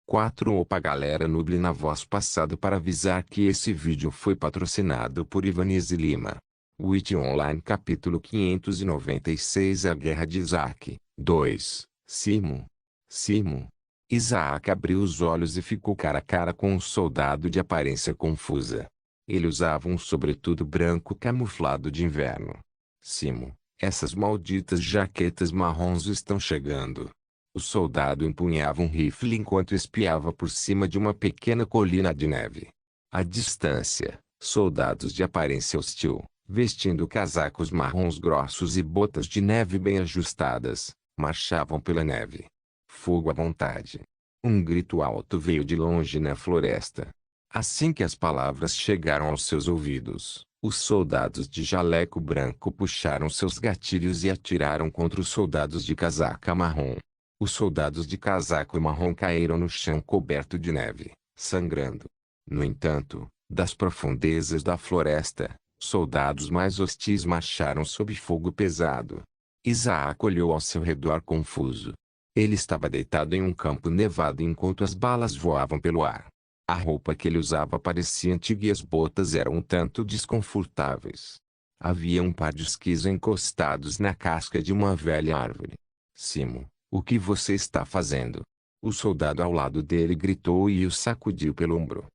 4 Opa galera, Noob na voz passado para avisar que esse vídeo foi patrocinado por Ivanise Lima. Witch Online capítulo 596 A Guerra de Isaac 2. Simo. Isaac abriu os olhos e ficou cara a cara com um soldado de aparência confusa. Ele usava um sobretudo branco camuflado de inverno. Simo, essas malditas jaquetas marrons estão chegando. O soldado empunhava um rifle enquanto espiava por cima de uma pequena colina de neve. À distância, soldados de aparência hostil, vestindo casacos marrons grossos e botas de neve bem ajustadas, marchavam pela neve. Fogo à vontade. Um grito alto veio de longe na floresta. Assim que as palavras chegaram aos seus ouvidos, os soldados de jaleco branco puxaram seus gatilhos e atiraram contra os soldados de casaca marrom. Os soldados de casaco marrom caíram no chão coberto de neve, sangrando. No entanto, das profundezas da floresta, soldados mais hostis marcharam sob fogo pesado. Isaac olhou ao seu redor confuso. Ele estava deitado em um campo nevado enquanto as balas voavam pelo ar. A roupa que ele usava parecia antiga e as botas eram um tanto desconfortáveis. Havia um par de esquis encostados na casca de uma velha árvore. Simo, o que você está fazendo? O soldado ao lado dele gritou e o sacudiu pelo ombro.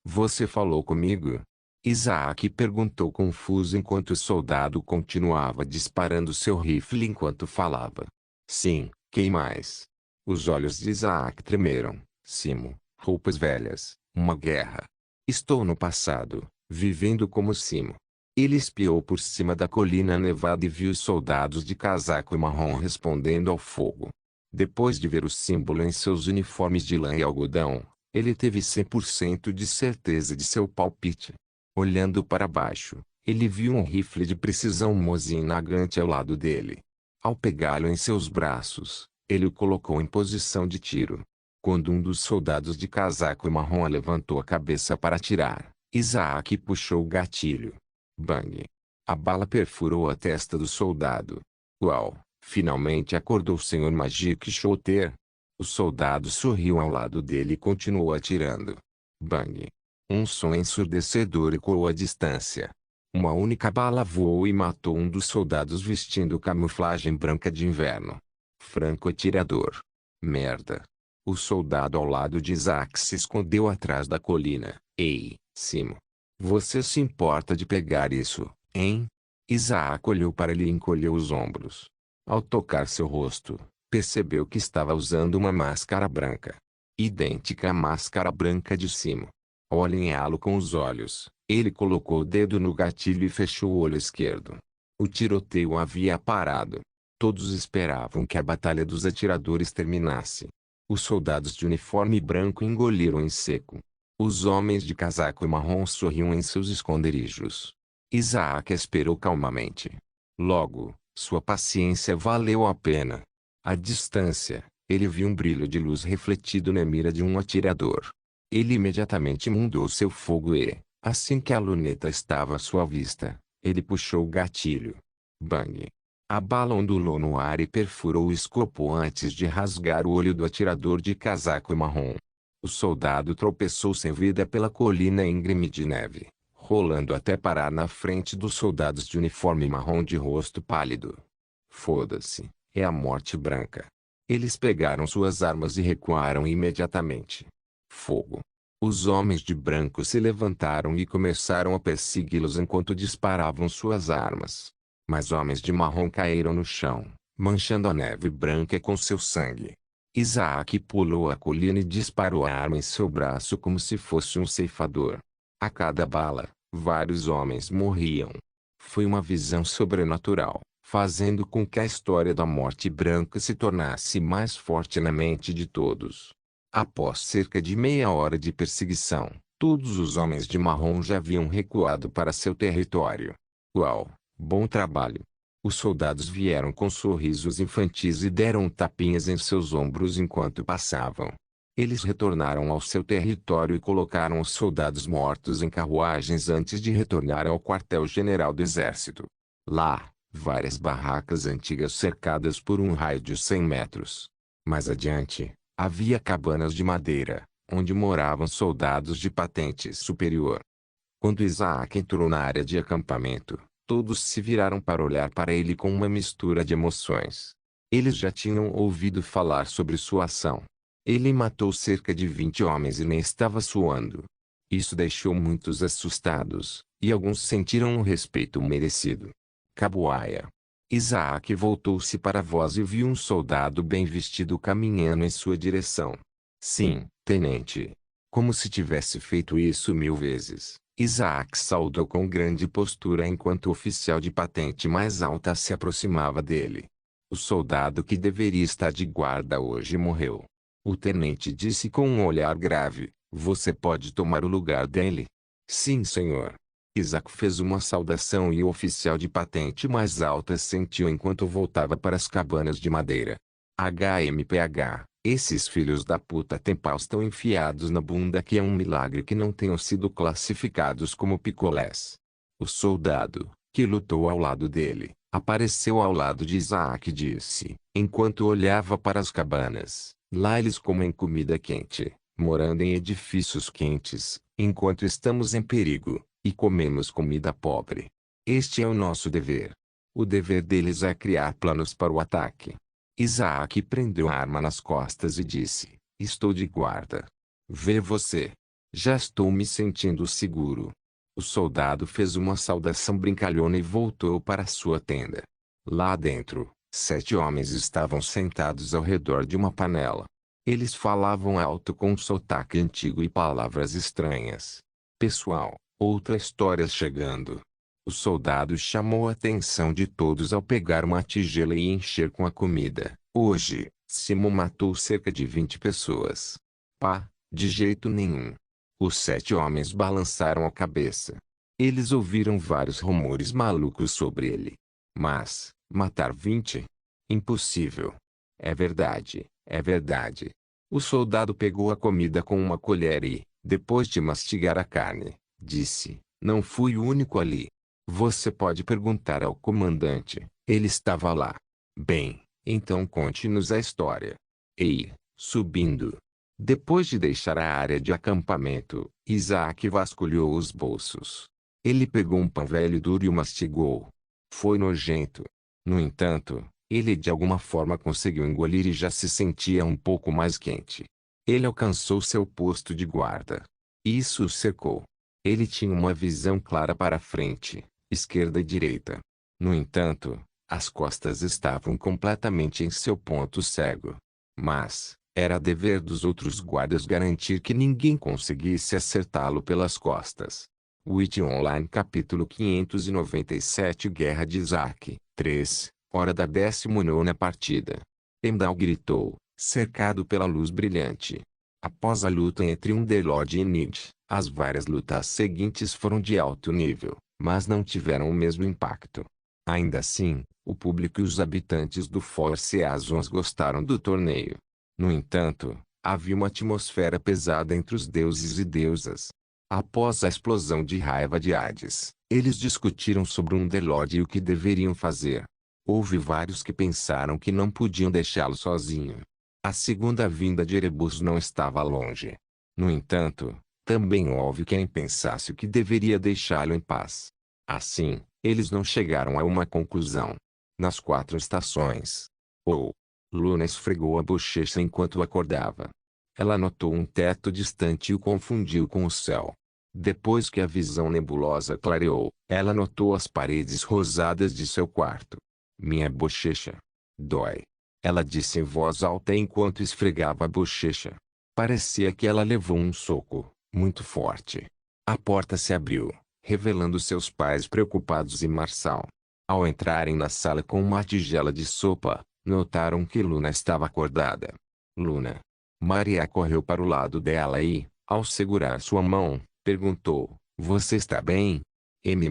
Você falou comigo? Isaac perguntou confuso enquanto o soldado continuava disparando seu rifle enquanto falava. Sim, quem mais? Os olhos de Isaac tremeram. Simo, roupas velhas, uma guerra. Estou no passado, vivendo como Simo. Ele espiou por cima da colina nevada e viu os soldados de casaco marrom respondendo ao fogo. Depois de ver o símbolo em seus uniformes de lã e algodão, ele teve 100% de certeza de seu palpite. Olhando para baixo, ele viu um rifle de precisão Mosin Nagant ao lado dele. Ao pegá-lo em seus braços, ele o colocou em posição de tiro. Quando um dos soldados de casaco marrom levantou a cabeça para atirar, Isaac puxou o gatilho. Bang! A bala perfurou a testa do soldado. Uau! Finalmente acordou o Sr. Magic Shooter. O soldado sorriu ao lado dele e continuou atirando. Bang! Um som ensurdecedor ecoou à distância. Uma única bala voou e matou um dos soldados vestindo camuflagem branca de inverno. Franco-atirador. Merda! O soldado ao lado de Isaac se escondeu atrás da colina. Ei, Simo. Você se importa de pegar isso, hein? Isaac olhou para ele e encolheu os ombros. Ao tocar seu rosto, percebeu que estava usando uma máscara branca. Idêntica à máscara branca de Simo. Ao alinhá-lo com os olhos, ele colocou o dedo no gatilho e fechou o olho esquerdo. O tiroteio havia parado. Todos esperavam que a batalha dos atiradores terminasse. Os soldados de uniforme branco engoliram em seco. Os homens de casaco marrom sorriam em seus esconderijos. Isaac esperou calmamente. Logo, sua paciência valeu a pena. À distância, ele viu um brilho de luz refletido na mira de um atirador. Ele imediatamente mudou seu fogo e, assim que a luneta estava à sua vista, ele puxou o gatilho. Bang! A bala ondulou no ar e perfurou o escopo antes de rasgar o olho do atirador de casaco marrom. O soldado tropeçou sem vida pela colina íngreme de neve, rolando até parar na frente dos soldados de uniforme marrom de rosto pálido. Foda-se, é a morte branca. Eles pegaram suas armas e recuaram imediatamente. Fogo. Os homens de branco se levantaram e começaram a persegui-los enquanto disparavam suas armas. Mas homens de marrom caíram no chão, manchando a neve branca com seu sangue. Isaac pulou a colina e disparou a arma em seu braço como se fosse um ceifador. A cada bala, vários homens morriam. Foi uma visão sobrenatural, fazendo com que a história da morte branca se tornasse mais forte na mente de todos. Após cerca de meia hora de perseguição, todos os homens de marrom já haviam recuado para seu território. Uau! Bom trabalho. Os soldados vieram com sorrisos infantis e deram tapinhas em seus ombros enquanto passavam. Eles retornaram ao seu território e colocaram os soldados mortos em carruagens antes de retornar ao quartel-general do exército. Lá, várias barracas antigas cercadas por um raio de 100 metros. Mais adiante, Havia cabanas de madeira, onde moravam soldados de patente superior. Quando Isaac entrou na área de acampamento, todos se viraram para olhar para ele com uma mistura de emoções. Eles já tinham ouvido falar sobre sua ação. Ele matou cerca de 20 homens e nem estava suando. Isso deixou muitos assustados, e alguns sentiram o respeito merecido. Caboaia. Isaac voltou-se para a voz e viu um soldado bem vestido caminhando em sua direção. Sim, tenente. Como se tivesse feito isso 1000 vezes, Isaac saudou com grande postura enquanto o oficial de patente mais alta se aproximava dele. O soldado que deveria estar de guarda hoje morreu. O tenente disse com um olhar grave: você pode tomar o lugar dele? Sim, senhor. Isaac fez uma saudação e o oficial de patente mais alta sentiu enquanto voltava para as cabanas de madeira. HMPH, esses filhos da puta têm paus tão enfiados na bunda que é um milagre que não tenham sido classificados como picolés. O soldado, que lutou ao lado dele, apareceu ao lado de Isaac e disse, enquanto olhava para as cabanas: lá eles comem comida quente, morando em edifícios quentes, enquanto estamos em perigo, e comemos comida pobre. Este é o nosso dever. O dever deles é criar planos para o ataque. Isaac prendeu a arma nas costas e disse: estou de guarda. Vê você. Já estou me sentindo seguro. O soldado fez uma saudação brincalhona e voltou para sua tenda. Lá dentro, 7 homens estavam sentados ao redor de uma panela. Eles falavam alto com um sotaque antigo e palavras estranhas. Pessoal, outra história chegando. O soldado chamou a atenção de todos ao pegar uma tigela e encher com a comida. Hoje, Simon matou cerca de 20 pessoas. Pá, de jeito nenhum. Os 7 homens balançaram a cabeça. Eles ouviram vários rumores malucos sobre ele. Mas, matar 20? Impossível. É verdade, é verdade. O soldado pegou a comida com uma colher e, depois de mastigar a carne, disse: não fui o único ali. Você pode perguntar ao comandante, ele estava lá. Bem, então conte-nos a história. Ei, subindo. Depois de deixar a área de acampamento, Isaac vasculhou os bolsos. Ele pegou um pão velho duro e o mastigou. Foi nojento. No entanto, ele de alguma forma conseguiu engolir e já se sentia um pouco mais quente. Ele alcançou seu posto de guarda. Isso o cercou. Ele tinha uma visão clara para frente, esquerda e direita. No entanto, as costas estavam completamente em seu ponto cego. Mas, era dever dos outros guardas garantir que ninguém conseguisse acertá-lo pelas costas. Witch Online capítulo 597 Guerra de Isaac 3, hora da 19ª partida. Heimdall gritou, cercado pela luz brilhante. Após a luta entre Undelodd e Nid, as várias lutas seguintes foram de alto nível, mas não tiveram o mesmo impacto. Ainda assim, o público e os habitantes do Force Azons gostaram do torneio. No entanto, havia uma atmosfera pesada entre os deuses e deusas. Após a explosão de raiva de Hades, eles discutiram sobre Undelodd e o que deveriam fazer. Houve vários que pensaram que não podiam deixá-lo sozinho. A segunda vinda de Erebus não estava longe. No entanto, também houve quem pensasse que deveria deixá-lo em paz. Assim, eles não chegaram a uma conclusão. Nas 4 estações. Luna esfregou a bochecha enquanto acordava. Ela notou um teto distante e o confundiu com o céu. Depois que a visão nebulosa clareou, ela notou as paredes rosadas de seu quarto. Minha bochecha dói. Ela disse em voz alta enquanto esfregava a bochecha. Parecia que ela levou um soco, muito forte. A porta se abriu, revelando seus pais preocupados e Marçal. Ao entrarem na sala com uma tigela de sopa, notaram que Luna estava acordada. Luna. Maria correu para o lado dela e, ao segurar sua mão, perguntou, você está bem?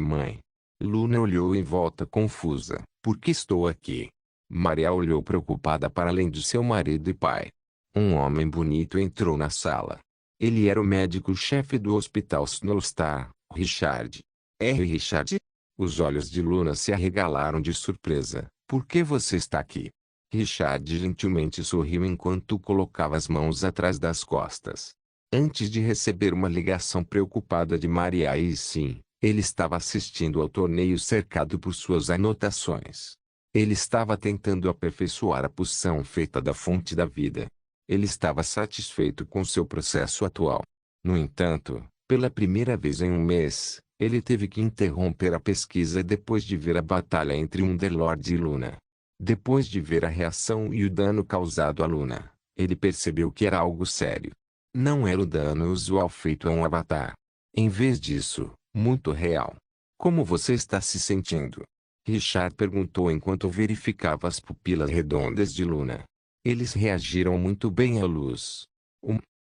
Mãe. Luna olhou em volta confusa, por que estou aqui? Maria olhou preocupada para além de seu marido e pai. Um homem bonito entrou na sala. Ele era o médico-chefe do hospital Snowstar, Richard. Richard? Os olhos de Luna se arregalaram de surpresa. Por que você está aqui? Richard gentilmente sorriu enquanto colocava as mãos atrás das costas. Antes de receber uma ligação preocupada de Maria e sim, ele estava assistindo ao torneio cercado por suas anotações. Ele estava tentando aperfeiçoar a poção feita da fonte da vida. Ele estava satisfeito com seu processo atual. No entanto, pela primeira vez em um mês, ele teve que interromper a pesquisa depois de ver a batalha entre Underlord e Luna. Depois de ver a reação e o dano causado a Luna, ele percebeu que era algo sério. Não era o dano usual feito a um avatar. Em vez disso, muito real. Como você está se sentindo? Richard perguntou enquanto verificava as pupilas redondas de Luna. Eles reagiram muito bem à luz.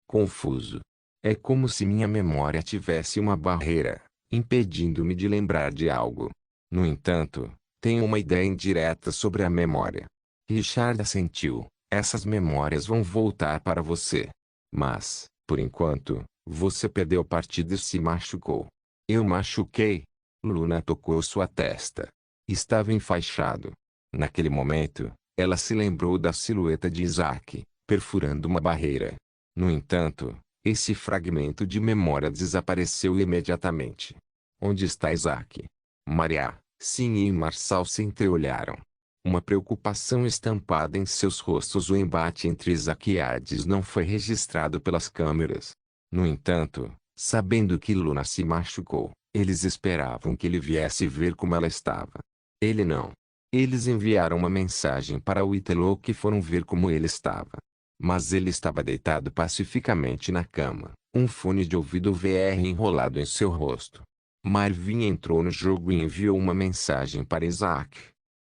Confuso. É como se minha memória tivesse uma barreira, impedindo-me de lembrar de algo. No entanto, tenho uma ideia indireta sobre a memória. Richard assentiu. Essas memórias vão voltar para você. Mas, por enquanto, você perdeu a partida e se machucou. Eu machuquei? Luna tocou sua testa. Estava enfaixado. Naquele momento, ela se lembrou da silhueta de Isaac, perfurando uma barreira. No entanto, esse fragmento de memória desapareceu imediatamente. Onde está Isaac? Maria, Sim e Marçal se entreolharam. Uma preocupação estampada em seus rostos. O embate entre Isaac e Hades não foi registrado pelas câmeras. No entanto, sabendo que Luna se machucou, eles esperavam que ele viesse ver como ela estava. Ele não. Eles enviaram uma mensagem para o Itelok e foram ver como ele estava. Mas ele estava deitado pacificamente na cama, um fone de ouvido VR enrolado em seu rosto. Marvin entrou no jogo e enviou uma mensagem para Isaac.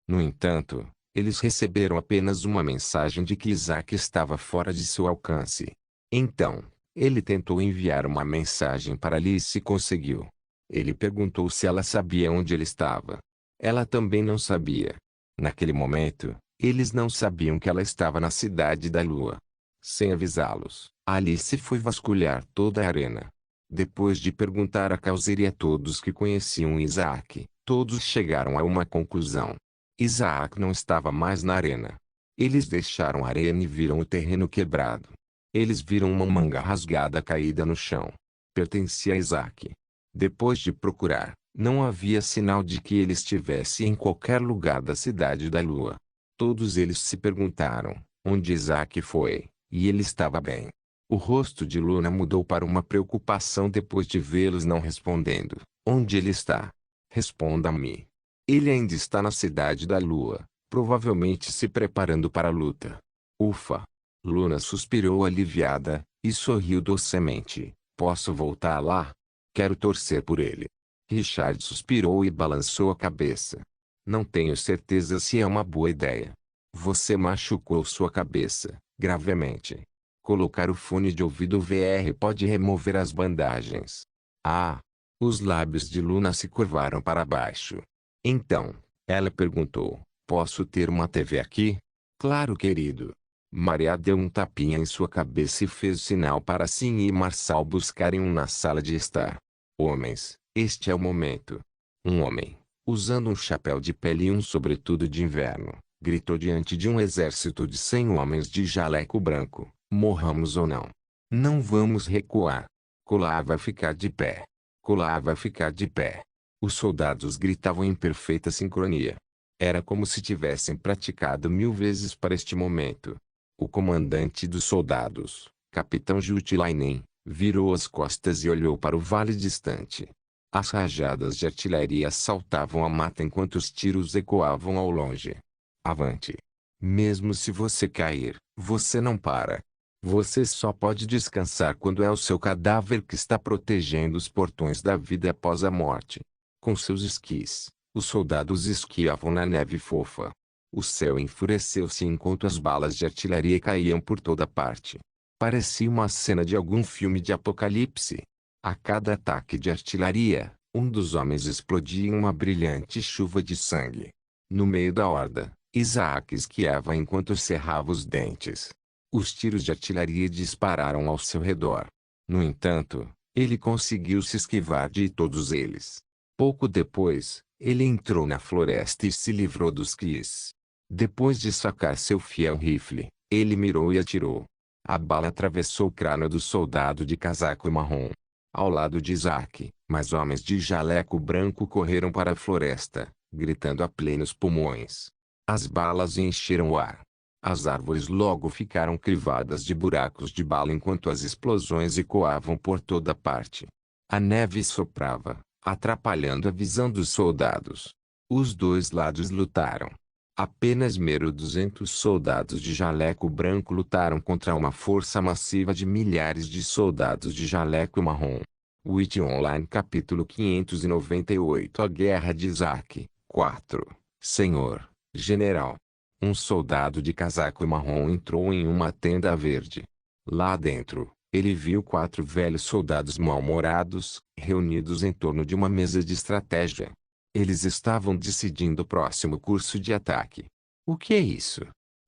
No entanto, eles receberam apenas uma mensagem de que Isaac estava fora de seu alcance. Então, ele tentou enviar uma mensagem para Alice e conseguiu. Ele perguntou se ela sabia onde ele estava. Ela também não sabia. Naquele momento, eles não sabiam que ela estava na Cidade da Lua. Sem avisá-los, Alice foi vasculhar toda a arena. Depois de perguntar a Kawzeri e a todos que conheciam Isaac, todos chegaram a uma conclusão. Isaac não estava mais na arena. Eles deixaram a arena e viram o terreno quebrado. Eles viram uma manga rasgada caída no chão. Pertencia a Isaac. Depois de procurar, não havia sinal de que ele estivesse em qualquer lugar da Cidade da Lua. Todos eles se perguntaram, onde Isaac foi, e ele estava bem. O rosto de Luna mudou para uma preocupação depois de vê-los não respondendo. Onde ele está? Responda-me. Ele ainda está na Cidade da Lua, provavelmente se preparando para a luta. Ufa! Luna suspirou aliviada, e sorriu docemente. Posso voltar lá? Quero torcer por ele. Richard suspirou e balançou a cabeça. Não tenho certeza se é uma boa ideia. Você machucou sua cabeça, gravemente. Colocar o fone de ouvido VR pode remover as bandagens. Ah! Os lábios de Luna se curvaram para baixo. Então, ela perguntou, posso ter uma TV aqui? Claro, querido. Maria deu um tapinha em sua cabeça e fez sinal para Sim e Marçal buscarem um na sala de estar. Homens, este é o momento. Um homem, usando um chapéu de pele e um sobretudo de inverno, gritou diante de um exército de 100 homens de jaleco branco, morramos ou não. Não vamos recuar. Kolar vai ficar de pé. Kolar vai ficar de pé. Os soldados gritavam em perfeita sincronia. Era como se tivessem praticado 1000 vezes para este momento. O comandante dos soldados, Capitão Jutilainen, virou as costas e olhou para o vale distante. As rajadas de artilharia assaltavam a mata enquanto os tiros ecoavam ao longe. Avante! Mesmo se você cair, você não para. Você só pode descansar quando é o seu cadáver que está protegendo os portões da vida após a morte. Com seus esquis, os soldados esquiavam na neve fofa. O céu enfureceu-se enquanto as balas de artilharia caíam por toda parte. Parecia uma cena de algum filme de apocalipse. A cada ataque de artilharia, um dos homens explodia em uma brilhante chuva de sangue. No meio da horda, Isaac esquiava enquanto cerrava os dentes. Os tiros de artilharia dispararam ao seu redor. No entanto, ele conseguiu se esquivar de todos eles. Pouco depois, ele entrou na floresta e se livrou dos Kis. Depois de sacar seu fiel rifle, ele mirou e atirou. A bala atravessou o crânio do soldado de casaco marrom. Ao lado de Isaac, mais homens de jaleco branco correram para a floresta, gritando a plenos pulmões. As balas encheram o ar. As árvores logo ficaram crivadas de buracos de bala enquanto as explosões ecoavam por toda parte. A neve soprava, atrapalhando a visão dos soldados. Os dois lados lutaram. Apenas 200 soldados de jaleco branco lutaram contra uma força massiva de milhares de soldados de jaleco marrom. Witch Online capítulo 598 A Guerra de Isaac 4. Senhor, General. Um soldado de casaco marrom entrou em uma tenda verde. Lá dentro, ele viu 4 velhos soldados mal-humorados, reunidos em torno de uma mesa de estratégia. Eles estavam decidindo o próximo curso de ataque. O que é isso?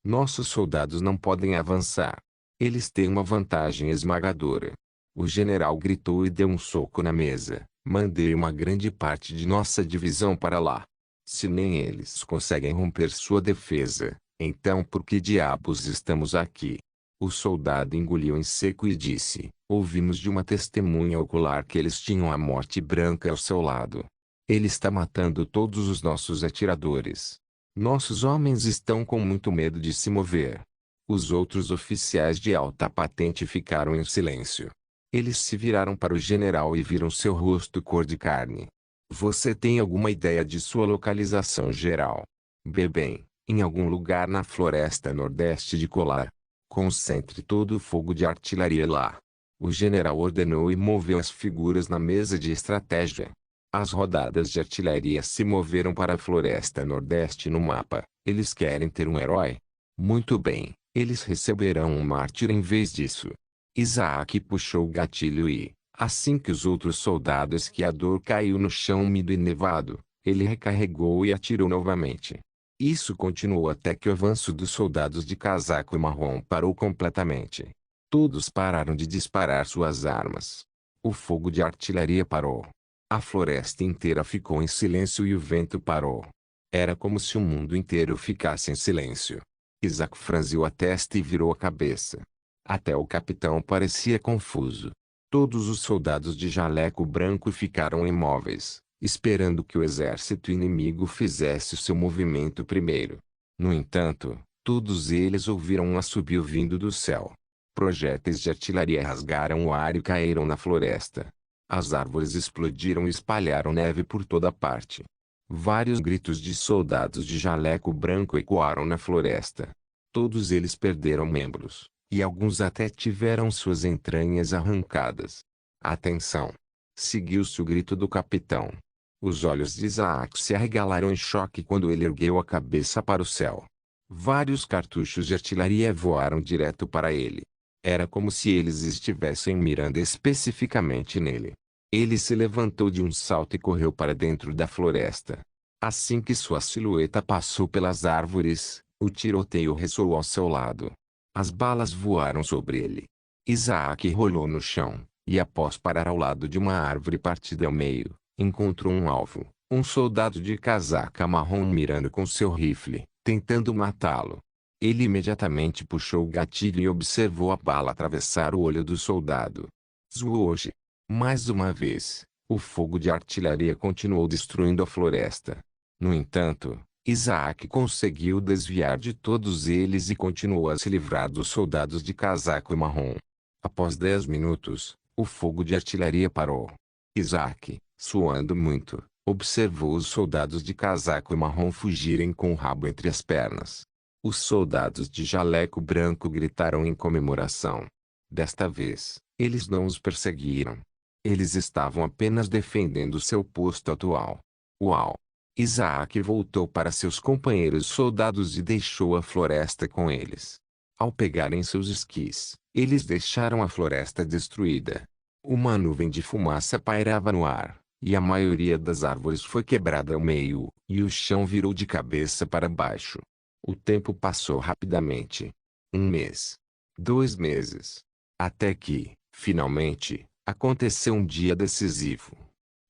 Nossos soldados não podem avançar. Eles têm uma vantagem esmagadora. O general gritou e deu um soco na mesa. Mandei uma grande parte de nossa divisão para lá. Se nem eles conseguem romper sua defesa, então por que diabos estamos aqui? O soldado engoliu em seco e disse: ouvimos de uma testemunha ocular que eles tinham a morte branca ao seu lado. Ele está matando todos os nossos atiradores. Nossos homens estão com muito medo de se mover. Os outros oficiais de alta patente ficaram em silêncio. Eles se viraram para o general e viram seu rosto cor de carne. Você tem alguma ideia de sua localização geral? Bem, em algum lugar na floresta nordeste de Kolar. Concentre todo o fogo de artilharia lá. O general ordenou e moveu as figuras na mesa de estratégia. As rodadas de artilharia se moveram para a floresta nordeste no mapa. Eles querem ter um herói? Muito bem, eles receberão um mártir em vez disso. Isaac puxou o gatilho e, assim que os outros soldados esquiador caiu no chão úmido e nevado, ele recarregou e atirou novamente. Isso continuou até que o avanço dos soldados de casaco marrom parou completamente. Todos pararam de disparar suas armas. O fogo de artilharia parou. A floresta inteira ficou em silêncio e o vento parou. Era como se o mundo inteiro ficasse em silêncio. Isaac franziu a testa e virou a cabeça. Até o capitão parecia confuso. Todos os soldados de jaleco branco ficaram imóveis, esperando que o exército inimigo fizesse o seu movimento primeiro. No entanto, todos eles ouviram um assobio vindo do céu. Projéteis de artilharia rasgaram o ar e caíram na floresta. As árvores explodiram e espalharam neve por toda parte. Vários gritos de soldados de jaleco branco ecoaram na floresta. Todos eles perderam membros, e alguns até tiveram suas entranhas arrancadas. Atenção! Seguiu-se o grito do capitão. Os olhos de Isaac se arregalaram em choque quando ele ergueu a cabeça para o céu. Vários cartuchos de artilharia voaram direto para ele. Era como se eles estivessem mirando especificamente nele. Ele se levantou de um salto e correu para dentro da floresta. Assim que sua silhueta passou pelas árvores, o tiroteio ressoou ao seu lado. As balas voaram sobre ele. Isaac rolou no chão, e após parar ao lado de uma árvore partida ao meio, encontrou um alvo, um soldado de casaca marrom mirando com seu rifle, tentando matá-lo. Ele imediatamente puxou o gatilho e observou a bala atravessar o olho do soldado. Zwoge! Mais uma vez, o fogo de artilharia continuou destruindo a floresta. No entanto, Isaac conseguiu desviar de todos eles e continuou a se livrar dos soldados de casaco marrom. Após 10 minutos, o fogo de artilharia parou. Isaac, suando muito, observou os soldados de casaco marrom fugirem com o rabo entre as pernas. Os soldados de jaleco branco gritaram em comemoração. Desta vez, eles não os perseguiram. Eles estavam apenas defendendo seu posto atual. Uau! Isaac voltou para seus companheiros soldados e deixou a floresta com eles. Ao pegarem seus esquis, eles deixaram a floresta destruída. Uma nuvem de fumaça pairava no ar, e a maioria das árvores foi quebrada ao meio, e o chão virou de cabeça para baixo. O tempo passou rapidamente. 1 mês. 2 meses. Até que, finalmente, aconteceu um dia decisivo.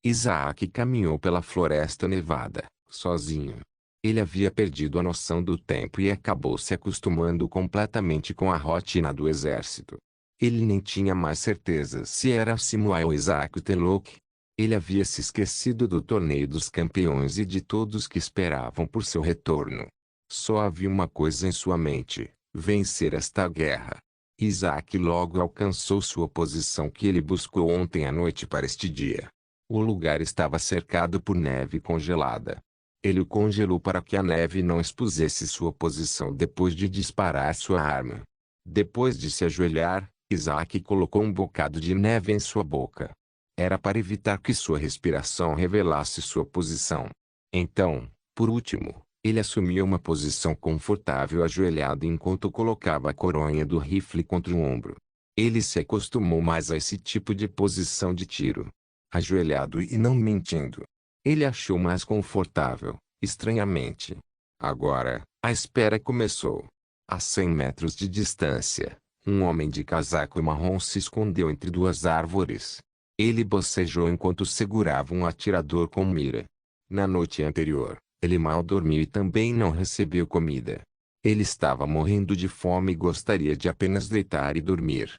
Isaac caminhou pela floresta nevada, sozinho. Ele havia perdido a noção do tempo e acabou se acostumando completamente com a rotina do exército. Ele nem tinha mais certeza se era Samuel ou Isaac Telok. Ele havia se esquecido do torneio dos campeões e de todos que esperavam por seu retorno. Só havia uma coisa em sua mente: vencer esta guerra. Isaac logo alcançou sua posição que ele buscou ontem à noite para este dia. O lugar estava cercado por neve congelada. Ele o congelou para que a neve não expusesse sua posição depois de disparar sua arma. Depois de se ajoelhar, Isaac colocou um bocado de neve em sua boca. Era para evitar que sua respiração revelasse sua posição. Então, por último, ele assumiu uma posição confortável ajoelhado enquanto colocava a coronha do rifle contra o ombro. Ele se acostumou mais a esse tipo de posição de tiro. Ajoelhado e não mentindo. Ele achou mais confortável, estranhamente. Agora, a espera começou. A 100 metros de distância, um homem de casaco marrom se escondeu entre duas árvores. Ele bocejou enquanto segurava um atirador com mira. Na noite anterior, ele mal dormiu e também não recebeu comida. Ele estava morrendo de fome e gostaria de apenas deitar e dormir.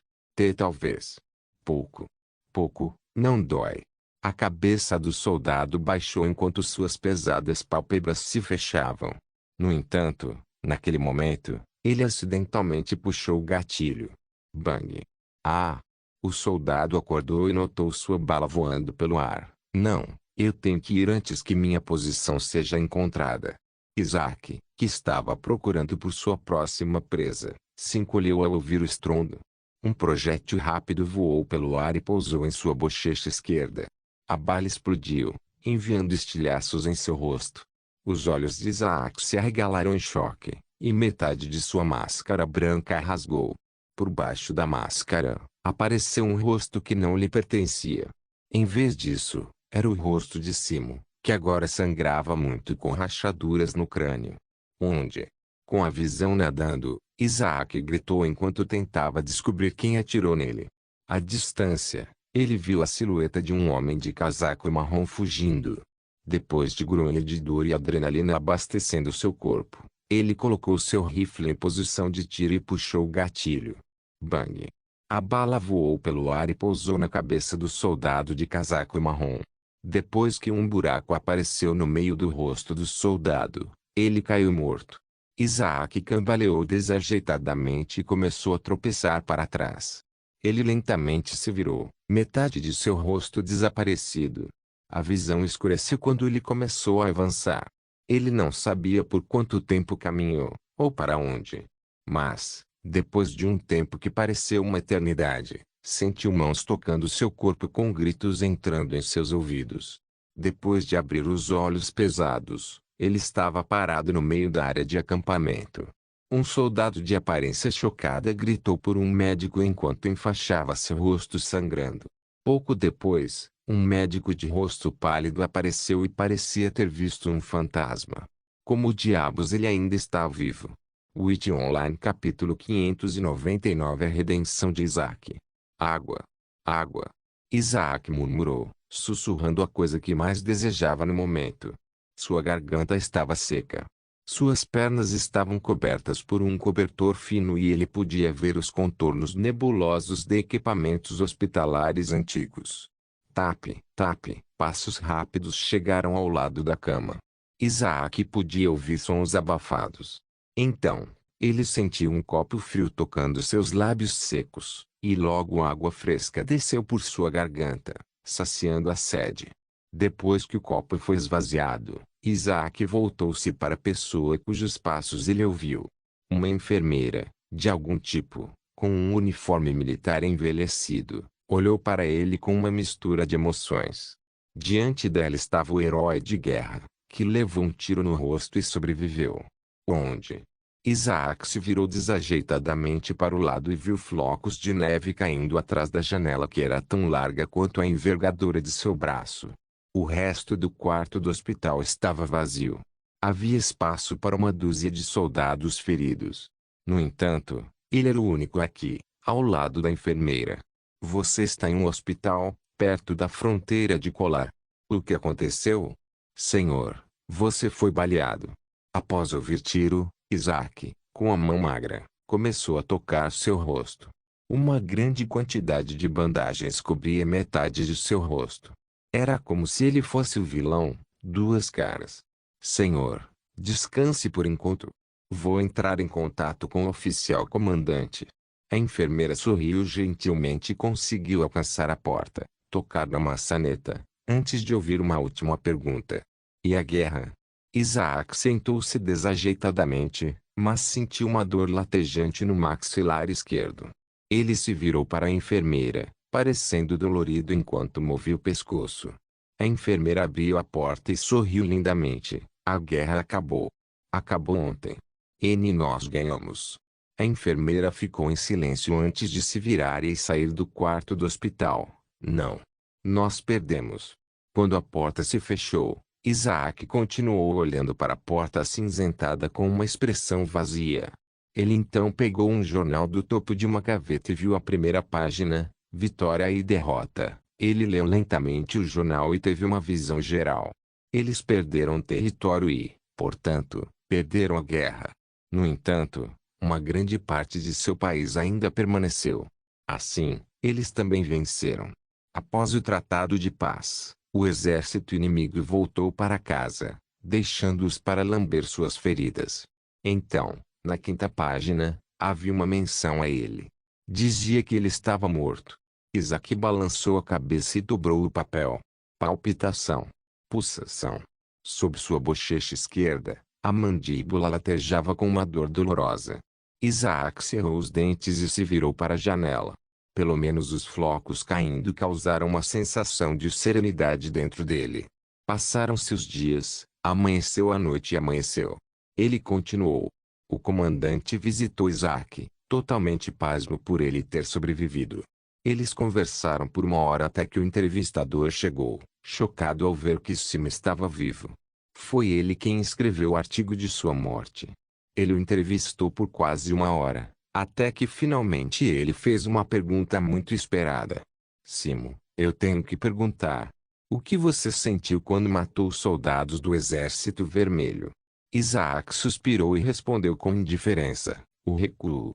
Talvez. Pouco. Pouco, não dói. A cabeça do soldado baixou enquanto suas pesadas pálpebras se fechavam. No entanto, naquele momento, ele acidentalmente puxou o gatilho. Bang! Ah! O soldado acordou e notou sua bala voando pelo ar. Não, eu tenho que ir antes que minha posição seja encontrada. Isaac, que estava procurando por sua próxima presa, se encolheu ao ouvir o estrondo. Um projétil rápido voou pelo ar e pousou em sua bochecha esquerda. A bala explodiu, enviando estilhaços em seu rosto. Os olhos de Isaac se arregalaram em choque, e metade de sua máscara branca rasgou. Por baixo da máscara, apareceu um rosto que não lhe pertencia. Em vez disso, era o rosto de Simo, que agora sangrava muito com rachaduras no crânio. Onde? Com a visão nadando, Isaac gritou enquanto tentava descobrir quem atirou nele. À distância, ele viu a silhueta de um homem de casaco marrom fugindo. Depois de grunhir de dor e adrenalina abastecendo seu corpo, ele colocou seu rifle em posição de tiro e puxou o gatilho. Bang! A bala voou pelo ar e pousou na cabeça do soldado de casaco marrom. Depois que um buraco apareceu no meio do rosto do soldado, ele caiu morto. Isaac cambaleou desajeitadamente e começou a tropeçar para trás. Ele lentamente se virou, metade de seu rosto desaparecido. A visão escureceu quando ele começou a avançar. Ele não sabia por quanto tempo caminhou, ou para onde. Mas, depois de um tempo que pareceu uma eternidade, sentiu mãos tocando seu corpo com gritos entrando em seus ouvidos. Depois de abrir os olhos pesados, ele estava parado no meio da área de acampamento. Um soldado de aparência chocada gritou por um médico enquanto enfaixava seu rosto sangrando. Pouco depois, um médico de rosto pálido apareceu e parecia ter visto um fantasma. Como diabos ele ainda está vivo? Witch Online capítulo 599 A redenção de Isaac. Água. Água. Isaac murmurou, sussurrando a coisa que mais desejava no momento. Sua garganta estava seca. Suas pernas estavam cobertas por um cobertor fino e ele podia ver os contornos nebulosos de equipamentos hospitalares antigos. Tap, tap, passos rápidos chegaram ao lado da cama. Isaac podia ouvir sons abafados. Então, ele sentiu um copo frio tocando seus lábios secos, e logo água fresca desceu por sua garganta, saciando a sede. Depois que o copo foi esvaziado, Isaac voltou-se para a pessoa cujos passos ele ouviu. Uma enfermeira, de algum tipo, com um uniforme militar envelhecido, olhou para ele com uma mistura de emoções. Diante dela estava o herói de guerra, que levou um tiro no rosto e sobreviveu. Onde? Isaac se virou desajeitadamente para o lado e viu flocos de neve caindo atrás da janela que era tão larga quanto a envergadura de seu braço. O resto do quarto do hospital estava vazio. Havia espaço para uma dúzia de soldados feridos. No entanto, ele era o único aqui, ao lado da enfermeira. Você está em um hospital, perto da fronteira de Kolar. O que aconteceu? Senhor, você foi baleado. Após ouvir tiro, Isaac, com a mão magra, começou a tocar seu rosto. Uma grande quantidade de bandagens cobria metade de seu rosto. Era como se ele fosse o vilão, duas caras. Senhor, descanse por enquanto. Vou entrar em contato com o oficial comandante. A enfermeira sorriu gentilmente e conseguiu alcançar a porta, tocar na maçaneta, antes de ouvir uma última pergunta. E a guerra? Isaac sentou-se desajeitadamente, mas sentiu uma dor latejante no maxilar esquerdo. Ele se virou para a enfermeira, parecendo dolorido enquanto movia o pescoço. A enfermeira abriu a porta e sorriu lindamente. A guerra acabou. Acabou ontem. E nós ganhamos. A enfermeira ficou em silêncio antes de se virar e sair do quarto do hospital. Não. Nós perdemos. Quando a porta se fechou, Isaac continuou olhando para a porta acinzentada com uma expressão vazia. Ele então pegou um jornal do topo de uma gaveta e viu a primeira página, Vitória e Derrota. Ele leu lentamente o jornal e teve uma visão geral. Eles perderam território e, portanto, perderam a guerra. No entanto, uma grande parte de seu país ainda permaneceu. Assim, eles também venceram. Após o Tratado de Paz, o exército inimigo voltou para casa, deixando-os para lamber suas feridas. Então, na quinta página, havia uma menção a ele. Dizia que ele estava morto. Isaac balançou a cabeça e dobrou o papel. Palpitação. Pulsação. Sob sua bochecha esquerda, a mandíbula latejava com uma dor dolorosa. Isaac cerrou os dentes e se virou para a janela. Pelo menos os flocos caindo causaram uma sensação de serenidade dentro dele. Passaram-se os dias, amanheceu a noite e amanheceu. Ele continuou. O comandante visitou Isaac, totalmente pasmo por ele ter sobrevivido. Eles conversaram por uma hora até que o entrevistador chegou, chocado ao ver que Sim estava vivo. Foi ele quem escreveu o artigo de sua morte. Ele o entrevistou por quase uma hora, até que finalmente ele fez uma pergunta muito esperada. Simo, eu tenho que perguntar. O que você sentiu quando matou os soldados do Exército Vermelho? Isaac suspirou e respondeu com indiferença, o recuo.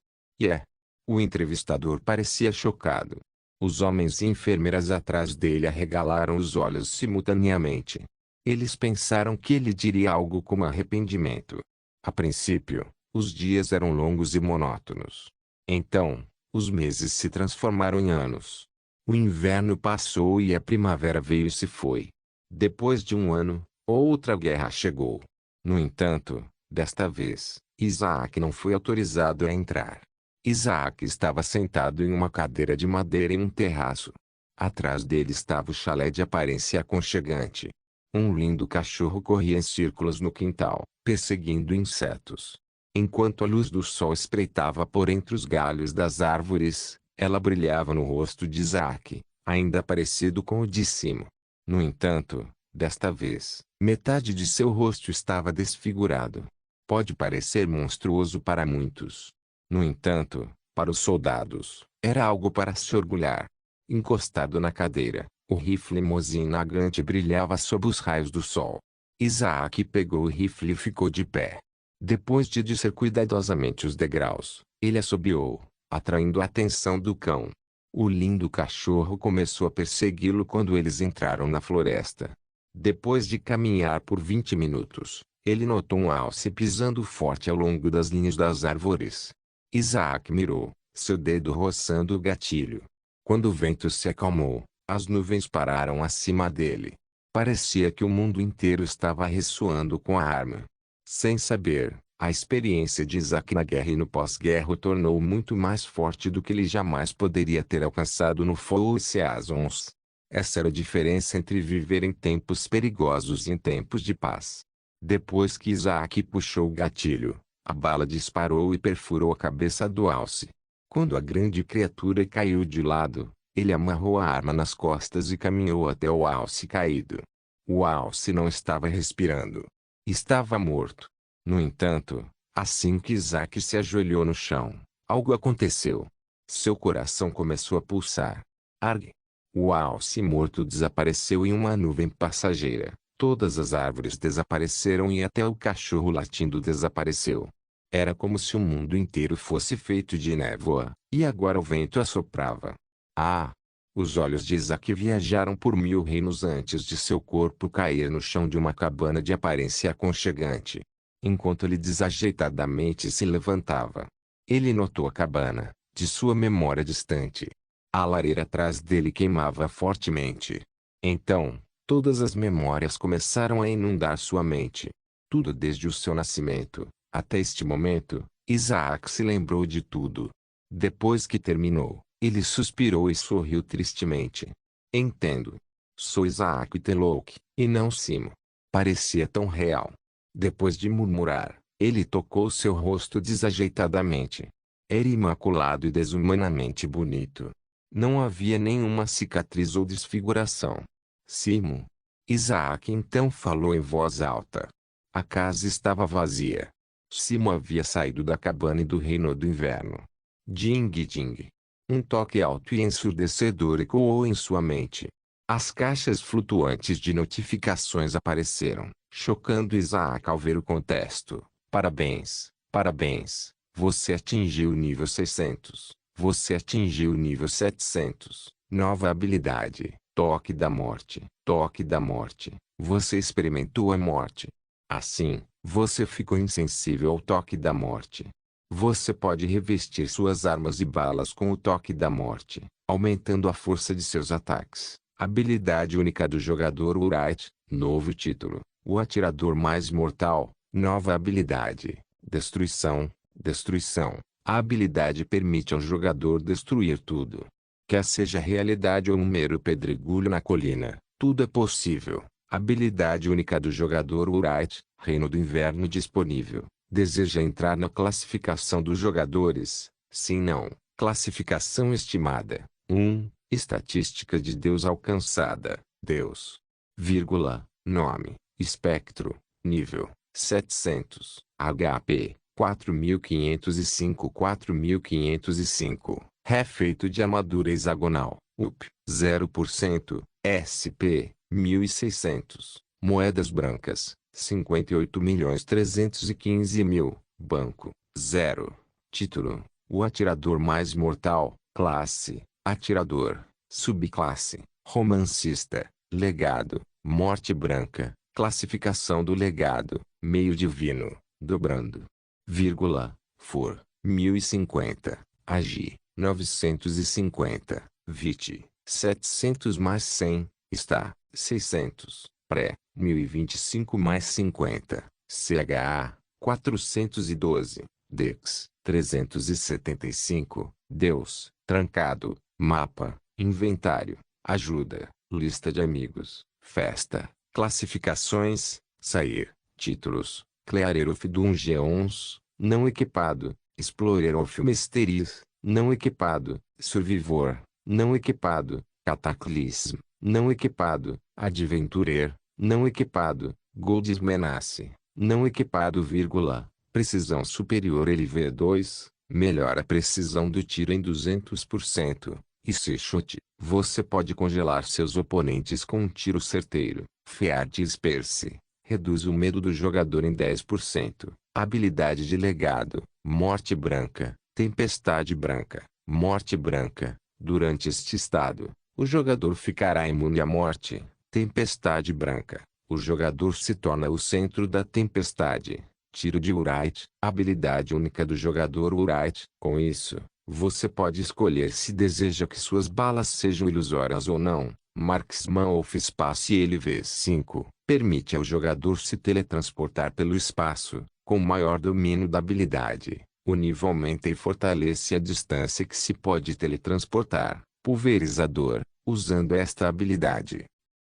O entrevistador parecia chocado. Os homens e enfermeiras atrás dele arregalaram os olhos simultaneamente. Eles pensaram que ele diria algo como arrependimento. A princípio, os dias eram longos e monótonos. Então, os meses se transformaram em anos. O inverno passou e a primavera veio e se foi. Depois de um ano, outra guerra chegou. No entanto, desta vez, Isaac não foi autorizado a entrar. Isaac estava sentado em uma cadeira de madeira em um terraço. Atrás dele estava o chalé de aparência aconchegante. Um lindo cachorro corria em círculos no quintal, perseguindo insetos. Enquanto a luz do sol espreitava por entre os galhos das árvores, ela brilhava no rosto de Isaac, ainda parecido com o de Simo. No entanto, desta vez, metade de seu rosto estava desfigurado. Pode parecer monstruoso para muitos. No entanto, para os soldados, era algo para se orgulhar. Encostado na cadeira, o rifle Mosin-Nagant brilhava sob os raios do sol. Isaac pegou o rifle e ficou de pé. Depois de descer cuidadosamente os degraus, ele assobiou, atraindo a atenção do cão. O lindo cachorro começou a persegui-lo quando eles entraram na floresta. Depois de caminhar por 20 minutos, ele notou um alce pisando forte ao longo das linhas das árvores. Isaac mirou, seu dedo roçando o gatilho. Quando o vento se acalmou, as nuvens pararam acima dele. Parecia que o mundo inteiro estava ressoando com a arma. Sem saber, a experiência de Isaac na guerra e no pós-guerra o tornou muito mais forte do que ele jamais poderia ter alcançado no Four Seasons. Essa era a diferença entre viver em tempos perigosos e em tempos de paz. Depois que Isaac puxou o gatilho, a bala disparou e perfurou a cabeça do alce. Quando a grande criatura caiu de lado, ele amarrou a arma nas costas e caminhou até o alce caído. O alce não estava respirando. Estava morto. No entanto, assim que Isaac se ajoelhou no chão, algo aconteceu. Seu coração começou a pulsar. Arg! O alce morto desapareceu em uma nuvem passageira, Todas as árvores desapareceram e até o cachorro latindo desapareceu. Era como se o mundo inteiro fosse feito de névoa, e agora o vento assoprava. Ah! Os olhos de Isaac viajaram por 1000 reinos antes de seu corpo cair no chão de uma cabana de aparência aconchegante. Enquanto ele desajeitadamente se levantava, ele notou a cabana, de sua memória distante. A lareira atrás dele queimava fortemente. Então, todas as memórias começaram a inundar sua mente. Tudo desde o seu nascimento, até este momento, Isaac se lembrou de tudo. Depois que terminou, ele suspirou e sorriu tristemente. Entendo. Sou Isaac Telouk, e não Simo. Parecia tão real. Depois de murmurar, ele tocou seu rosto desajeitadamente. Era imaculado e desumanamente bonito. Não havia nenhuma cicatriz ou desfiguração. Simo. Isaac então falou em voz alta. A casa estava vazia. Simo havia saído da cabana e do reino do inverno. Ding-ding. Um toque alto e ensurdecedor ecoou em sua mente. As caixas flutuantes de notificações apareceram, chocando Isaac ao ver o contexto. Parabéns, parabéns, você atingiu o nível 600. Você atingiu o nível 700. Nova habilidade, toque da morte. Toque da morte. Você experimentou a morte. Assim, você ficou insensível ao toque da morte. Você pode revestir suas armas e balas com o toque da morte, aumentando a força de seus ataques. Habilidade única do jogador Wright. Novo título. O atirador mais mortal. Nova habilidade. Destruição. Destruição. A habilidade permite ao jogador destruir tudo. Quer seja realidade ou um mero pedregulho na colina, tudo é possível. Habilidade única do jogador Wright. Reino do Inverno disponível. Deseja entrar na classificação dos jogadores? Sim, não. Classificação estimada. 1. Estatística de Deus alcançada. Deus. Vírgula. Nome. Espectro. Nível. 700. HP. 4505 4505. Ré feito de armadura hexagonal. UP. 0%. SP. 1600. Moedas brancas. 58.315.000. Banco. 0. Título. O atirador mais mortal. Classe. Atirador. Subclasse. Romancista. Legado. Morte branca. Classificação do legado. Meio divino. Dobrando. Vírgula. For. 1050. Agi. 950. Vit. 700 mais 100. Está. 600. Pré. 1025 mais 50. CHA. 412. Dex. 375. Deus. Trancado. Mapa. Inventário. Ajuda. Lista de amigos. Festa. Classificações. Sair. Títulos. Clearer of Dungeons. Não equipado. Explorer of Mysteries. Não equipado. Survivor. Não equipado. Cataclysm. Não equipado. Adventurer. Não equipado. Golds Menace. Não equipado, vírgula. Precisão superior LV2. Melhora a precisão do tiro em 200%. E se chute, você pode congelar seus oponentes com um tiro certeiro. Fear Disperse. Reduz o medo do jogador em 10%. Habilidade de legado. Morte branca. Tempestade branca. Morte branca. Durante este estado, o jogador ficará imune à morte. Tempestade branca. O jogador se torna o centro da tempestade. Tiro de Wright. Habilidade única do jogador Wright. Com isso, você pode escolher se deseja que suas balas sejam ilusórias ou não. Marksman of Space LV5. Permite ao jogador se teletransportar pelo espaço, com maior domínio da habilidade. O nível aumenta e fortalece a distância que se pode teletransportar. Pulverizador. Usando esta habilidade,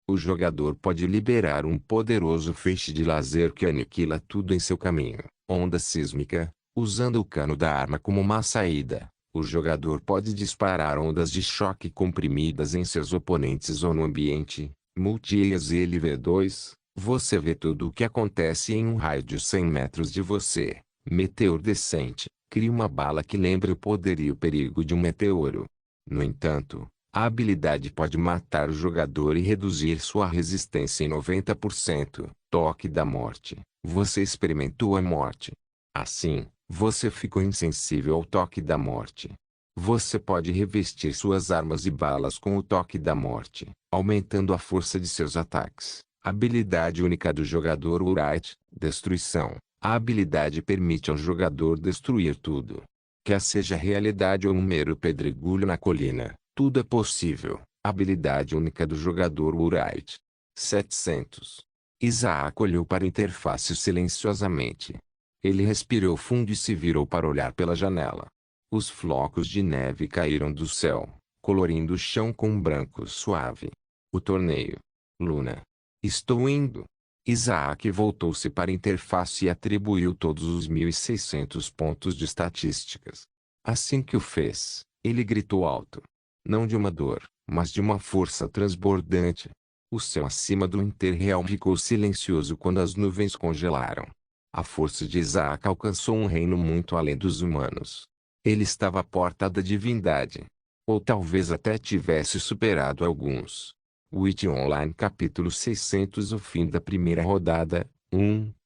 o jogador pode liberar um poderoso feixe de laser que aniquila tudo em seu caminho. Onda sísmica. Usando o cano da arma como uma saída, o jogador pode disparar ondas de choque comprimidas em seus oponentes ou no ambiente. Multi-Eyes LV2. Você vê tudo o que acontece em um raio de 100 metros de você. Meteor descente. Crie uma bala que lembre o poder e o perigo de um meteoro. No entanto, A habilidade pode matar o jogador e reduzir sua resistência em 90%. Toque da morte. Você experimentou a morte. Assim, você ficou insensível ao toque da morte. Você pode revestir suas armas e balas com o toque da morte, aumentando a força de seus ataques. Habilidade única do jogador Wright, Destruição. A habilidade permite ao jogador destruir tudo. Quer seja realidade ou um mero pedregulho na colina, tudo é possível. Habilidade única do jogador Wright. 700. Isaac olhou para a interface silenciosamente. Ele respirou fundo e se virou para olhar pela janela. Os flocos de neve caíram do céu, colorindo o chão com um branco suave. O torneio. Luna. Estou indo. Isaac voltou-se para a interface e atribuiu todos os 1.600 pontos de estatísticas. Assim que o fez, ele gritou alto. Não de uma dor, mas de uma força transbordante. O céu acima do Interrealm ficou silencioso quando as nuvens congelaram. A força de Isaac alcançou um reino muito além dos humanos. Ele estava à porta da divindade. Ou talvez até tivesse superado alguns. Witch Online capítulo 600. O fim da primeira rodada.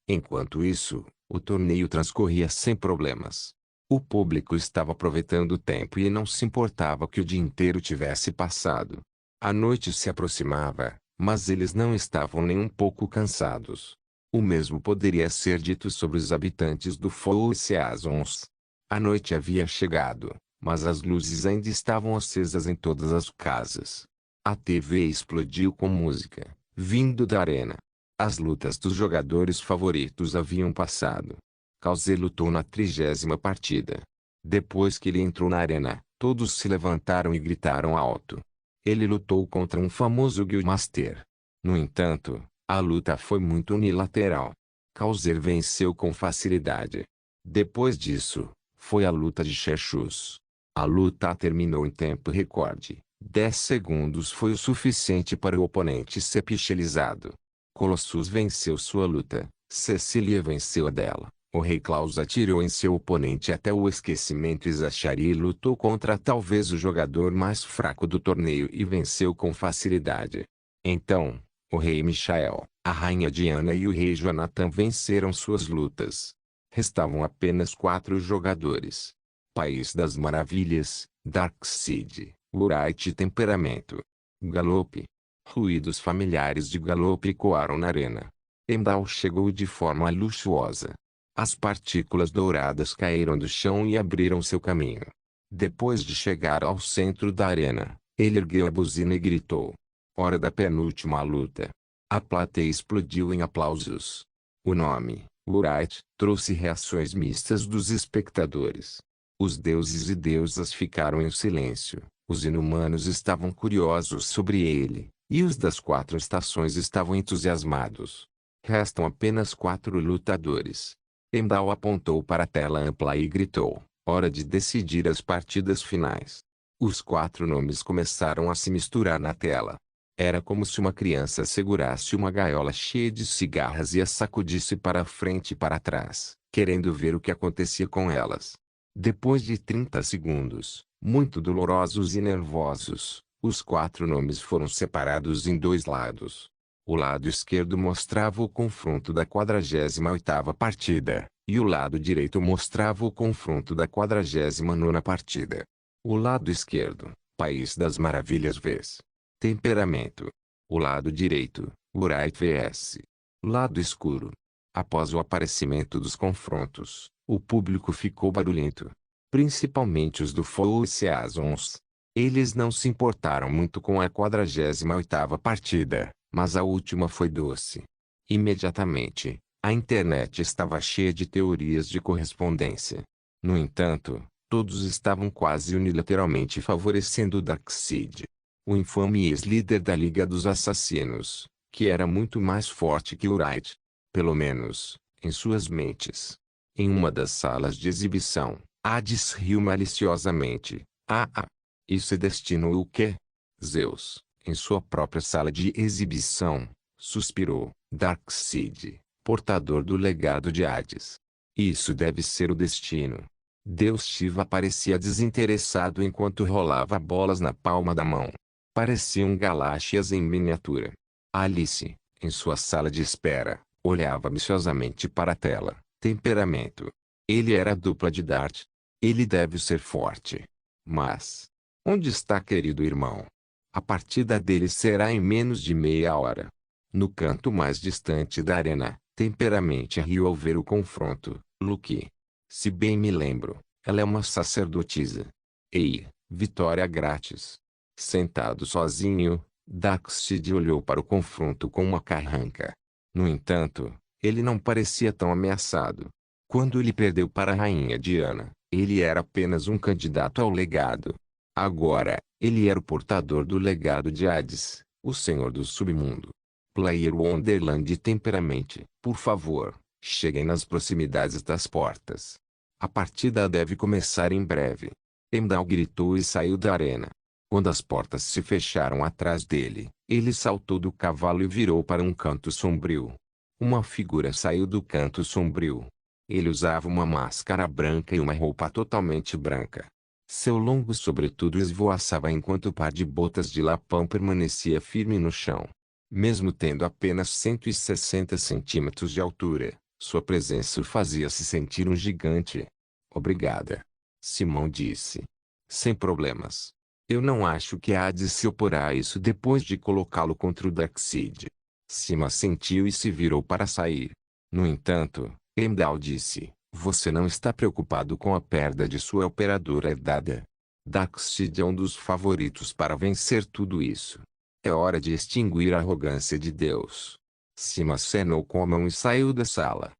Enquanto isso, o torneio transcorria sem problemas. O público estava aproveitando o tempo e não se importava que o dia inteiro tivesse passado. A noite se aproximava, mas eles não estavam nem um pouco cansados. O mesmo poderia ser dito sobre os habitantes do Four Seasons. A noite havia chegado, mas as luzes ainda estavam acesas em todas as casas. A TV explodiu com música, vindo da arena. As lutas dos jogadores favoritos haviam passado. Krause lutou na 30ª partida. Depois que ele entrou na arena, todos se levantaram e gritaram alto. Ele lutou contra um famoso Guildmaster. No entanto, a luta foi muito unilateral. Krause venceu com facilidade. Depois disso, foi a luta de Chechus. A luta terminou em tempo recorde. 10 segundos foi o suficiente para o oponente ser pixelizado. Colossus venceu sua luta. Cecília venceu a dela. O Rei Klaus atirou em seu oponente até o esquecimento e Zachary lutou contra talvez o jogador mais fraco do torneio e venceu com facilidade. Então, o Rei Michael, a Rainha Diana e o Rei Jonathan venceram suas lutas. Restavam apenas 4 jogadores. País das Maravilhas, Darkseid, Wright e Temperamento. Galope. Ruídos familiares de galope ecoaram na arena. Heimdall chegou de forma luxuosa. As partículas douradas caíram do chão e abriram seu caminho. Depois de chegar ao centro da arena, ele ergueu a buzina e gritou. Hora da penúltima luta. A plateia explodiu em aplausos. O nome, Wright, trouxe reações mistas dos espectadores. Os deuses e deusas ficaram em silêncio. Os inumanos estavam curiosos sobre ele, e os das 4 estações estavam entusiasmados. Restam apenas 4 lutadores. Heimdall apontou para a tela ampla e gritou, hora de decidir as partidas finais. Os 4 nomes começaram a se misturar na tela. Era como se uma criança segurasse uma gaiola cheia de cigarras e a sacudisse para frente e para trás, querendo ver o que acontecia com elas. Depois de 30 segundos, muito dolorosos e nervosos, os 4 nomes foram separados em 2 lados. O lado esquerdo mostrava o confronto da 48ª partida, e o lado direito mostrava o confronto da 49ª partida. O lado esquerdo, País das Maravilhas vs. Temperamento. O lado direito, Wright vs. Lado escuro. Após o aparecimento dos confrontos, o público ficou barulhento. Principalmente os do Four Seasons. Eles não se importaram muito com a 48ª partida, mas a última foi doce. Imediatamente, a internet estava cheia de teorias de correspondência. No entanto, todos estavam quase unilateralmente favorecendo Darkseid. O infame ex-líder da Liga dos Assassinos, que era muito mais forte que Wright. Pelo menos, em suas mentes. Em uma das salas de exibição, Hades riu maliciosamente. Isso é destino o quê? Zeus, em sua própria sala de exibição, suspirou. Darkseid, portador do legado de Hades. Isso deve ser o destino. Deus Shiva parecia desinteressado enquanto rolava bolas na palma da mão. Pareciam galáxias em miniatura. Alice, em sua sala de espera, olhava ambiciosamente para a tela. Temperamento. Ele era a dupla de Dart. Ele deve ser forte. Mas, onde está querido irmão? A partida dele será em menos de meia hora. No canto mais distante da arena, Temperamente riu ao ver o confronto. Luke. Se bem me lembro, ela é uma sacerdotisa. Ei, vitória grátis. Sentado sozinho, Darkseid olhou para o confronto com uma carranca. No entanto, ele não parecia tão ameaçado. Quando ele perdeu para a Rainha Diana, ele era apenas um candidato ao legado. Agora, ele era o portador do legado de Hades, o Senhor do Submundo. Player Wonderland Temperamente, por favor, cheguem nas proximidades das portas. A partida deve começar em breve. Heimdall gritou e saiu da arena. Quando as portas se fecharam atrás dele, ele saltou do cavalo e virou para um canto sombrio. Uma figura saiu do canto sombrio. Ele usava uma máscara branca e uma roupa totalmente branca. Seu longo sobretudo esvoaçava enquanto o par de botas de lapão permanecia firme no chão. Mesmo tendo apenas 160 centímetros de altura, sua presença o fazia-se sentir um gigante. Obrigada. Simão disse. Sem problemas. Eu não acho que Hades se oporá a isso depois de colocá-lo contra o Darkseid. Sima assentiu e se virou para sair. No entanto, Heimdall disse, você não está preocupado com a perda de sua operadora herdada. Darkseid é um dos favoritos para vencer tudo isso. É hora de extinguir a arrogância de Deus. Sima acenou com a mão e saiu da sala.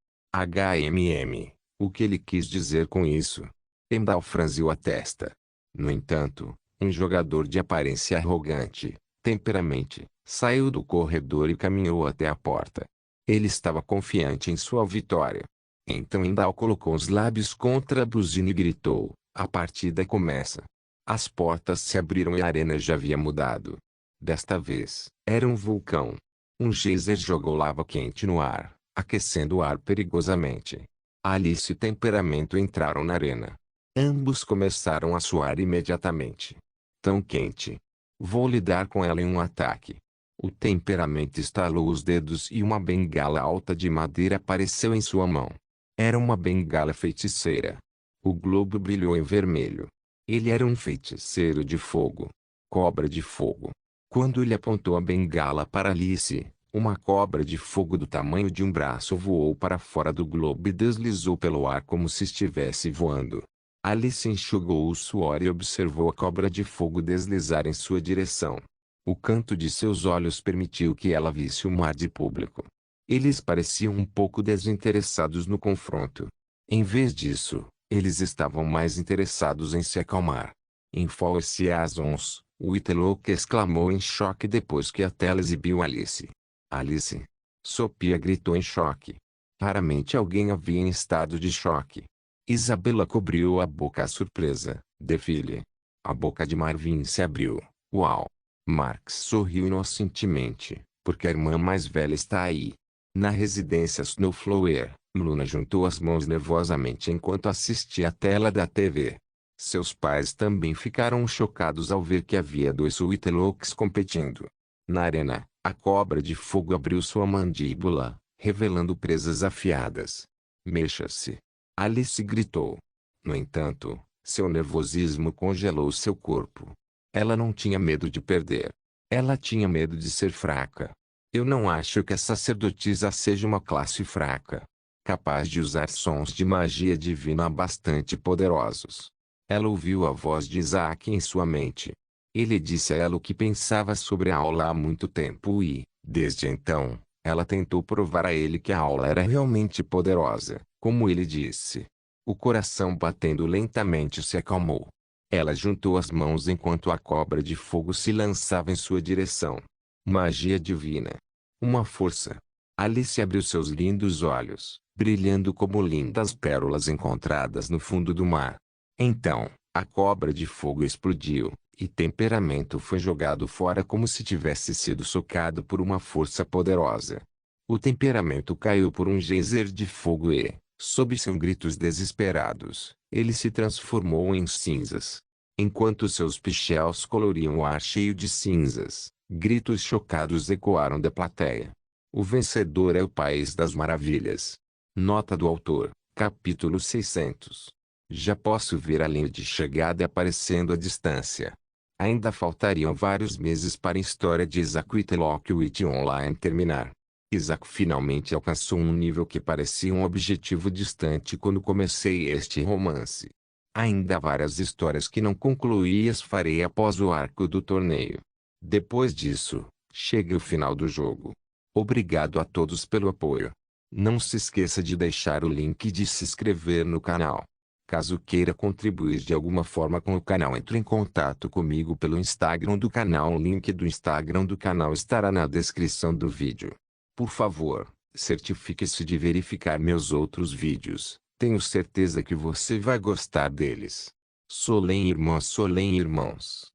O que ele quis dizer com isso? Heimdall franziu a testa. No entanto, um jogador de aparência arrogante, temperamente, saiu do corredor e caminhou até a porta. Ele estava confiante em sua vitória. Então Heimdall colocou os lábios contra a buzina e gritou, a partida começa. As portas se abriram e a arena já havia mudado. Desta vez, era um vulcão. Um geyser jogou lava quente no ar, aquecendo o ar perigosamente. Alice e Temperamento entraram na arena. Ambos começaram a suar imediatamente. Tão quente. Vou lidar com ela em um ataque. O Temperamento estalou os dedos e uma bengala alta de madeira apareceu em sua mão. Era uma bengala feiticeira. O globo brilhou em vermelho. Ele era um feiticeiro de fogo. Cobra de fogo. Quando ele apontou a bengala para Alice, uma cobra de fogo do tamanho de um braço voou para fora do globo e deslizou pelo ar como se estivesse voando. Alice enxugou o suor e observou a cobra de fogo deslizar em sua direção. O canto de seus olhos permitiu que ela visse o mar de público. Eles pareciam um pouco desinteressados no confronto. Em vez disso, eles estavam mais interessados em se acalmar. Em Force Asons, Whitlock exclamou em choque depois que a tela exibiu Alice. Alice! Sophia gritou em choque. Raramente alguém a via em estado de choque. Isabela cobriu a boca à surpresa. Defile. A boca de Marvin se abriu. Uau! Marx sorriu inocentemente, porque a irmã mais velha está aí. Na residência Snowflower, Luna juntou as mãos nervosamente enquanto assistia à tela da TV. Seus pais também ficaram chocados ao ver que havia dois Whitlocks competindo. Na arena, a cobra de fogo abriu sua mandíbula, revelando presas afiadas. Mexa-se! Alice gritou. No entanto, seu nervosismo congelou seu corpo. Ela não tinha medo de perder. Ela tinha medo de ser fraca. Eu não acho que a sacerdotisa seja uma classe fraca, capaz de usar sons de magia divina bastante poderosos. Ela ouviu a voz de Isaac em sua mente. Ele disse a ela o que pensava sobre a aula há muito tempo e, desde então, ela tentou provar a ele que a aula era realmente poderosa, como ele disse. O coração batendo lentamente se acalmou. Ela juntou as mãos enquanto a cobra de fogo se lançava em sua direção. Magia divina. Uma força. Alice abriu seus lindos olhos, brilhando como lindas pérolas encontradas no fundo do mar. Então, a cobra de fogo explodiu, e Temperamento foi jogado fora como se tivesse sido socado por uma força poderosa. O Temperamento caiu por um geyser de fogo e, Sob seus gritos desesperados, ele se transformou em cinzas. Enquanto seus pichels coloriam o ar cheio de cinzas, gritos chocados ecoaram da plateia. O vencedor é o País das Maravilhas. Nota do autor, capítulo 600. Já posso ver a linha de chegada aparecendo à distância. Ainda faltariam vários meses para a história de Isaac Whitlock Online terminar. Isaac finalmente alcançou um nível que parecia um objetivo distante quando comecei este romance. Ainda há várias histórias que não concluí e as farei após o arco do torneio. Depois disso, chega o final do jogo. Obrigado a todos pelo apoio. Não se esqueça de deixar o link e de se inscrever no canal. Caso queira contribuir de alguma forma com o canal, entre em contato comigo pelo Instagram do canal. O link do Instagram do canal estará na descrição do vídeo. Por favor, certifique-se de verificar meus outros vídeos. Tenho certeza que você vai gostar deles. Solem irmãos.